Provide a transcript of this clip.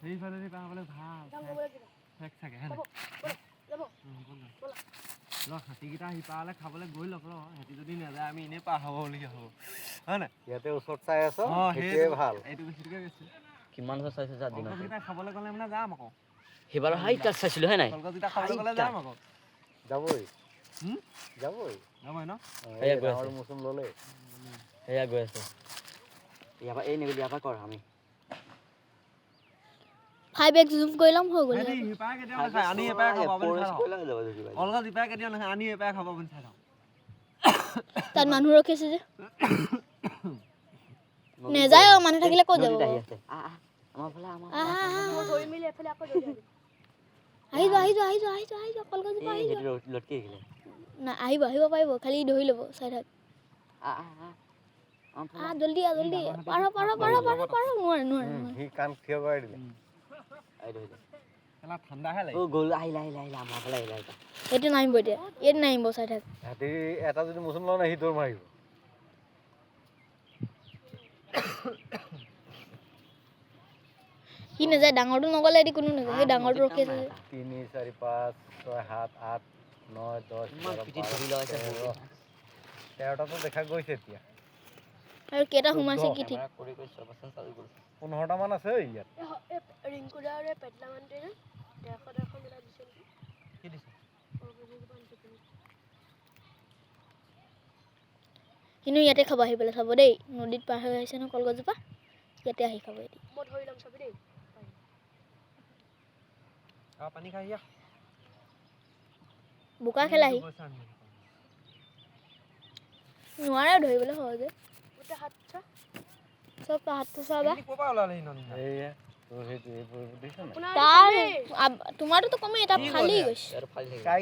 সেইফালেদি পাবলৈ ভাল ঠেক থাকে হয় ৰ হাতীকেইটা সিপাৰলৈ খাবলৈ গৈ লওক ৰ সিহঁতি যদি নাযায় আমি এনেই পাৰ হ'ব বুলি হ'ব হয় নাই ইয়াতে ওচৰত চাই আছ সেইটোৱে ভাল এইটো বেছিকৈ গৈছে কিমান বছৰ চাইছে যা দিনত কলগছকেইটা খাবলৈ গ'লে মানে যাম আকৌ সেইবাৰ হাই তাত চাইছিলোঁ হয় নাই কলগছকেইটা খাবলৈ গ'লে যাম আকৌ যাবই যাবই যাবই ন সেয়া গৈ ডাঙৰ আছে মৌচুম ল'লে সেয়া গৈ আছে ইয়াৰ পৰা এই নেগলি ইয়াৰ পৰা কৰ আমি 5x জুম কৰি ল'ম হৈ গ'ল হেৰি সিপাৰে কেতিয়াও নাখায় আনি এপাৰে খাব আপুনি চাই লওক কলগছ ইপাৰে কেতিয়াও নাখায় আনি এপাৰে খাব আপুনি চাই লওক তাত মানুহ ৰখিছে যে নেযায় মানুহ থাকিলে ক'ত যাব আহি আছে আমাৰ ফালে আমাৰ ধৰি মেলি এফালে আকৌ আহিব কলগছ এই হেৰি লটকি আহিলে না আহিব পাৰিব খালি ধৰি ল'ব চাই থাক জলদি পাৰ নোৱাৰে সি কাণ থিয় কৰাই দিলে কেলা ঠাণ্ডাহে লাগে অ গ'ল আহিলে আমাৰ ফালে আহিলে এইটো নামিব এতিয়া এইটো নামিব চাই থাক হাতী এটা যদি মৌচুম লওঁ না সি দৌৰ মাৰিব সি নাযায় ডাঙৰটো নগ'লে এটি কোনো নাযায় সেই ডাঙৰটো ৰখি আছে 3 4 5 6 7 8 9 10 13টাতো দেখা গৈছে এতিয়া আৰু কেইটা সোমাইছে কি ঠিক 15টা মান আছে ইয়াত ৰিংকুদাৰে পেটলা মানতে 150 মিলা দিছে কি দিছে কিন্তু ইয়াতে খাব আহি পেলাই চাব দেই নদীত পাৰ হৈ আহিছে ন কলগছজোপা ইয়াতে আহি খাব এটি মই ধৰি ল'ম চাবি দেই পানী খাই যা বোকা খেলাহি নোৱাৰে ধৰিবলৈ সহজে চব হাত চাবা ক'ৰপৰা ওলালে সি ননী এইয়া তোৰ সেইটো এইবোৰ দিছ না তাৰ তোমাৰতো কমেই এটা ফালি গৈছে কাই